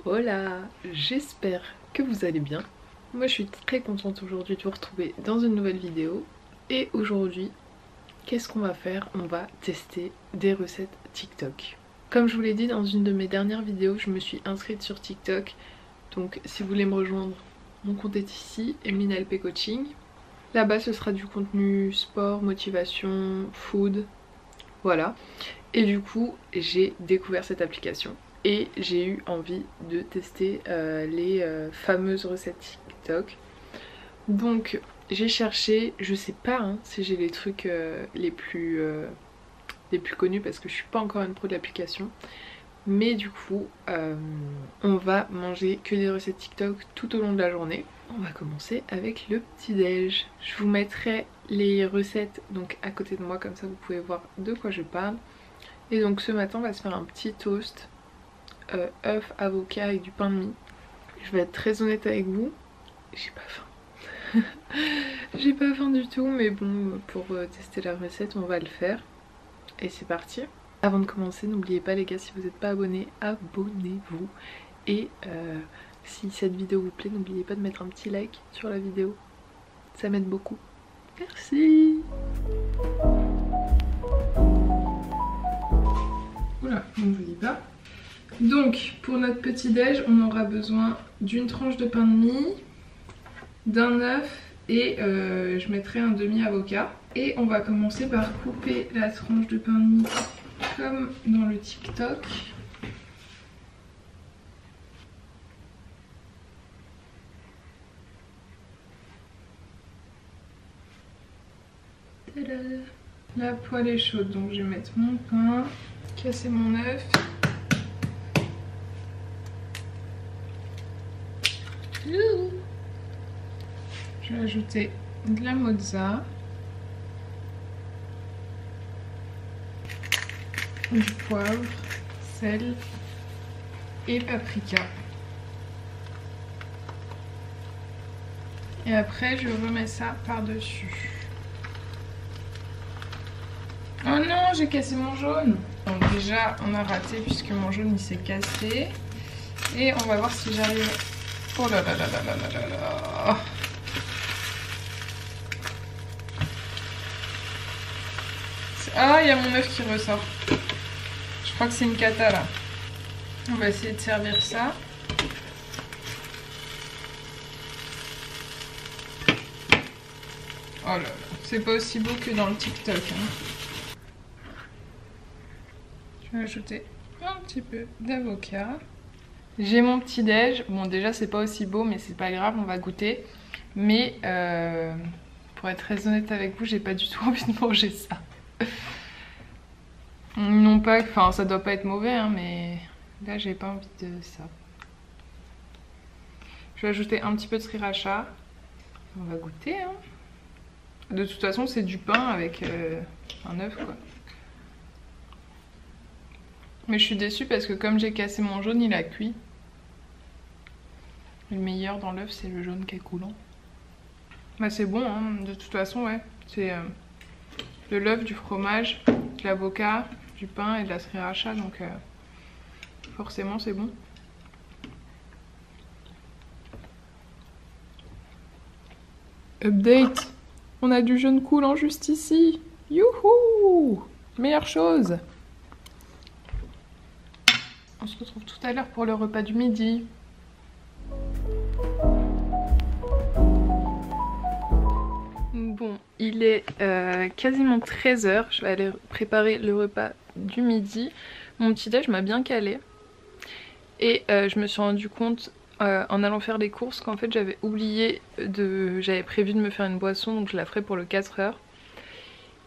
Hola, j'espère que vous allez bien. Moi je suis très contente aujourd'hui de vous retrouver dans une nouvelle vidéo. Et aujourd'hui, qu'est-ce qu'on va faire? On va tester des recettes TikTok. Comme je vous l'ai dit dans une de mes dernières vidéos, je me suis inscrite sur TikTok. Donc si vous voulez me rejoindre, mon compte est ici, Emeline LP Coaching. Là-bas ce sera du contenu sport, motivation, food, voilà. Et du coup j'ai découvert cette application. Et j'ai eu envie de tester les fameuses recettes TikTok. Donc j'ai cherché, je sais pas si j'ai les trucs les plus connus parce que je suis pas encore une pro de l'application. Mais du coup on va manger que des recettes TikTok tout au long de la journée. On va commencer avec le petit déj. Je vous mettrai les recettes donc à côté de moi, comme ça vous pouvez voir de quoi je parle. Et donc ce matin on va se faire un petit toast œuf, avocat avec du pain de mie. Je vais être très honnête avec vous, j'ai pas faim. J'ai pas faim du tout, mais bon, pour tester la recette, on va le faire. Et c'est parti. Avant de commencer, n'oubliez pas les gars, si vous n'êtes pas abonnés, abonnez-vous. Et si cette vidéo vous plaît, n'oubliez pas de mettre un petit like sur la vidéo. Ça m'aide beaucoup. Merci. Oula, on ne vous dit pas. Donc pour notre petit déj, on aura besoin d'une tranche de pain de mie, d'un œuf et je mettrai un demi avocat. Et on va commencer par couper la tranche de pain de mie comme dans le TikTok. Tada! La poêle est chaude, donc je vais mettre mon pain, casser mon œuf. Je vais ajouter de la mozza, du poivre, sel et paprika. Et après je remets ça par-dessus. Oh non, j'ai cassé mon jaune. Donc déjà on a raté puisque mon jaune il s'est cassé. Et on va voir si j'arrive... Oh là là là là là là là là. Ah, il y a mon œuf qui ressort. Je crois que c'est une cata là. On va essayer de servir ça. Oh là là, c'est pas aussi beau que dans le TikTok. Je vais ajouter un petit peu d'avocat. J'ai mon petit déj. Bon, déjà c'est pas aussi beau, mais c'est pas grave, on va goûter. Mais pour être très honnête avec vous, j'ai pas du tout envie de manger ça. Non pas, enfin ça doit pas être mauvais, mais là j'ai pas envie de ça. Je vais ajouter un petit peu de sriracha. On va goûter. De toute façon c'est du pain avec un œuf quoi. Mais je suis déçue parce que comme j'ai cassé mon jaune, il a cuit. Le meilleur dans l'œuf c'est le jaune qui est coulant. Bah c'est bon de toute façon ouais. C'est de l'œuf, du fromage, de l'avocat, du pain et de la sriracha, donc forcément c'est bon. Update, on a du jaune coulant juste ici. Youhou, meilleure chose. On se retrouve tout à l'heure pour le repas du midi. Bon, il est quasiment 13 h, je vais aller préparer le repas du midi. Mon petit déj m'a bien calé et je me suis rendu compte en allant faire les courses qu'en fait j'avais oublié j'avais prévu de me faire une boisson, donc je la ferai pour le 4 h.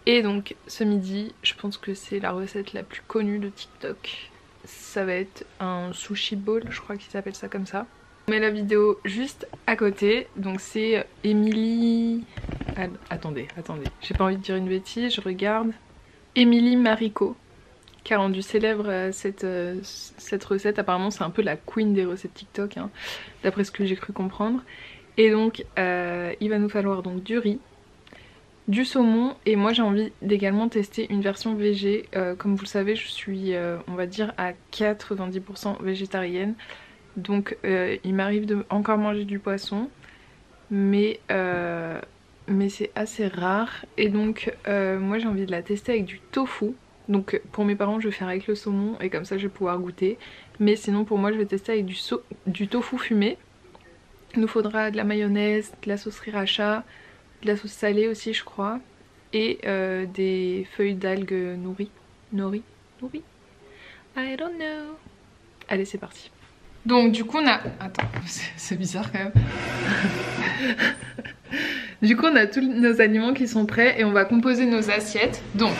Et donc ce midi, je pense que c'est la recette la plus connue de TikTok. Ça va être un sushi bowl, je crois qu'il s'appelle ça comme ça. On met la vidéo juste à côté, donc c'est Émilie... Attendez, j'ai pas envie de dire une bêtise, je regarde. Émilie Marico, qui a rendu célèbre cette recette. Apparemment c'est un peu la queen des recettes TikTok, d'après ce que j'ai cru comprendre. Et donc il va nous falloir donc du riz, du saumon, et moi j'ai envie d'également tester une version végé. Comme vous le savez, je suis on va dire à 90% végétarienne. Donc il m'arrive de encore manger du poisson, mais c'est assez rare. Et donc moi j'ai envie de la tester avec du tofu. Donc pour mes parents je vais faire avec le saumon et comme ça je vais pouvoir goûter. Mais sinon pour moi je vais tester avec du tofu fumé. Il nous faudra de la mayonnaise, de la sauce sriracha, de la sauce salée aussi je crois. Et des feuilles d'algues nori. I don't know. Allez c'est parti. Donc du coup on a... Attends, c'est bizarre quand même. Du coup on a tous nos aliments qui sont prêts et on va composer nos assiettes. Donc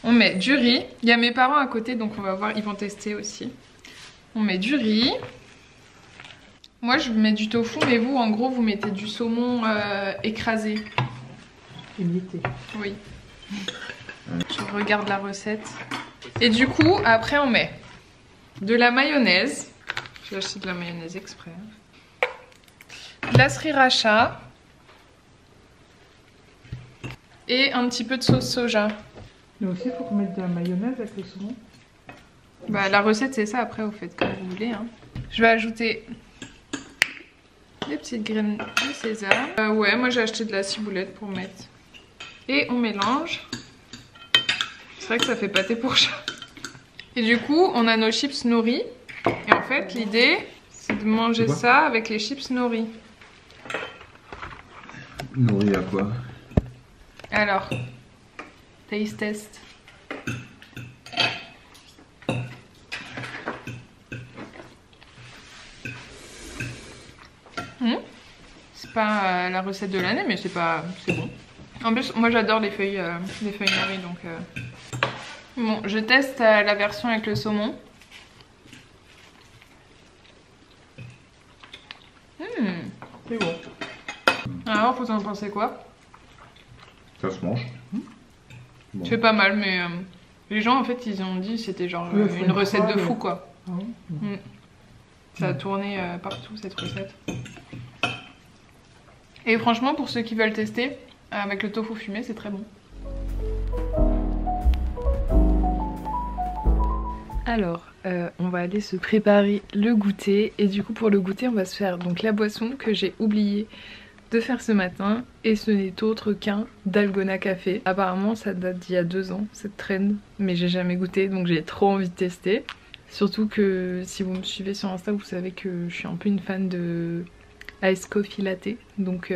on met du riz. Il y a mes parents à côté donc on va voir, ils vont tester aussi. On met du riz. Moi je mets du tofu mais vous en gros vous mettez du saumon écrasé. Imité. Oui. Je regarde la recette. Et du coup après on met de la mayonnaise. J'ai acheté de la mayonnaise exprès. De la sriracha. Et un petit peu de sauce soja. Mais aussi, il faut qu'on mette de la mayonnaise avec le saumon. Bah, la recette, c'est ça. Après, vous faites comme vous voulez. Hein. Je vais ajouter des petites graines de sésame. Ouais, moi j'ai acheté de la ciboulette pour mettre. Et on mélange. C'est vrai que ça fait pâté pour chat. Et du coup, on a nos chips nori. Et en fait, l'idée, c'est de manger ça avec les chips nori. Nori à quoi? Alors, taste test. C'est pas la recette de l'année, mais c'est pas, c'est bon. En plus, moi j'adore les feuilles nori, donc. Bon, je teste la version avec le saumon. C'est bon. Alors, vous en pensez quoi? Ça se mange. Bon. C'est pas mal, mais les gens en fait ils ont dit c'était genre une recette de fou quoi. Ah oui. Ça a tourné partout cette recette. Et franchement pour ceux qui veulent tester, avec le tofu fumé c'est très bon. Alors on va aller se préparer le goûter et du coup pour le goûter on va se faire donc la boisson que j'ai oublié de faire ce matin et ce n'est autre qu'un dalgona café. Apparemment ça date d'il y a 2 ans cette trend mais j'ai jamais goûté donc j'ai trop envie de tester. Surtout que si vous me suivez sur Insta vous savez que je suis un peu une fan de ice coffee latte donc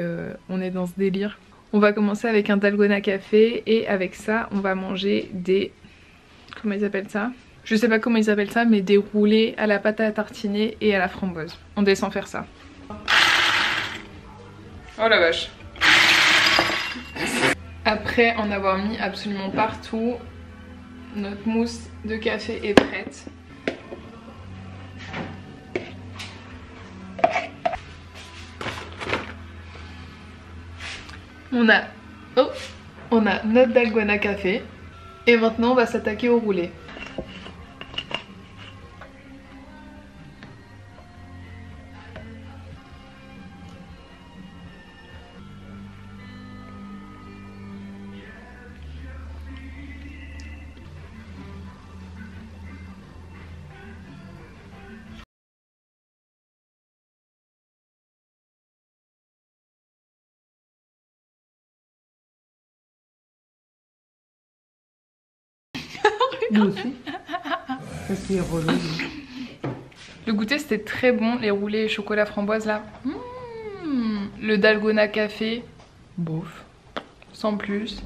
on est dans ce délire. On va commencer avec un dalgona café et avec ça on va manger des... comment ils appellent ça? Je sais pas comment ils appellent ça mais des roulés à la pâte à tartiner et à la framboise. On descend faire ça. Oh la vache. Après en avoir mis absolument partout, notre mousse de café est prête. On a notre dalgona café et maintenant on va s'attaquer au roulé. Nous aussi. Parce qu'il est relou. Le goûter c'était très bon, les roulés chocolat framboise là. Le dalgona café, bof, sans plus.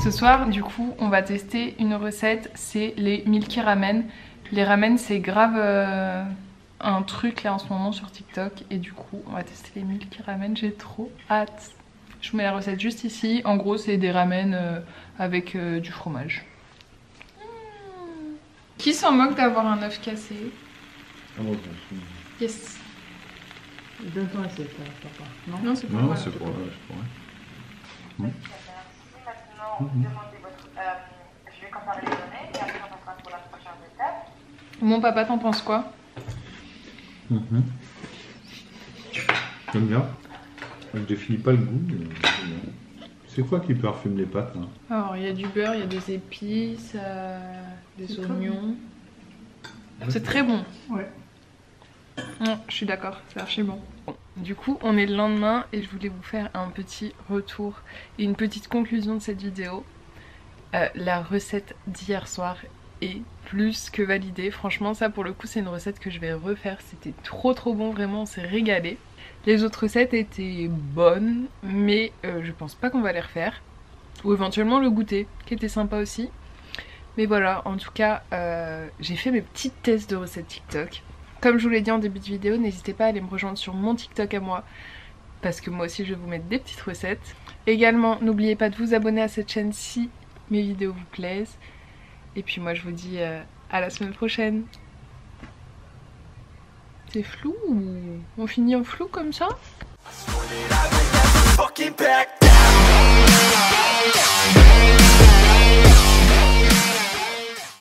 Ce soir du coup on va tester une recette, c'est les Milky Ramen. Les ramen c'est grave un truc là en ce moment sur TikTok et du coup on va tester les Milky Ramen, j'ai trop hâte. Je vous mets la recette juste ici. En gros, c'est des ramen avec du fromage. Qui s'en moque d'avoir un œuf cassé? Ah bon, Yes. Donne ton assiette, papa. Non, c'est pour non, moi. c'est pour moi. Maintenant, demandez votre... je vais comparer les données et après on passera pour la prochaine étape. Mon papa, t'en penses quoi? J'aime bien. Je définis pas le goût, mais C'est quoi qui parfume les pâtes là? Alors il y a du beurre, il y a des épices, des oignons. C'est très bon. Ouais. Non, je suis d'accord, c'est archi bon. Du coup, on est le lendemain et je voulais vous faire un petit retour et une petite conclusion de cette vidéo. La recette d'hier soir est plus que validée. Franchement, ça pour le coup, c'est une recette que je vais refaire. C'était trop bon, vraiment, on s'est régalé. Les autres recettes étaient bonnes, mais je pense pas qu'on va les refaire. Ou éventuellement le goûter, qui était sympa aussi. Mais voilà, en tout cas, j'ai fait mes petites tests de recettes TikTok. Comme je vous l'ai dit en début de vidéo, n'hésitez pas à aller me rejoindre sur mon TikTok à moi, parce que moi aussi je vais vous mettre des petites recettes. Également, n'oubliez pas de vous abonner à cette chaîne si mes vidéos vous plaisent. Et puis moi je vous dis à la semaine prochaine. C'est flou ou on finit en flou comme ça?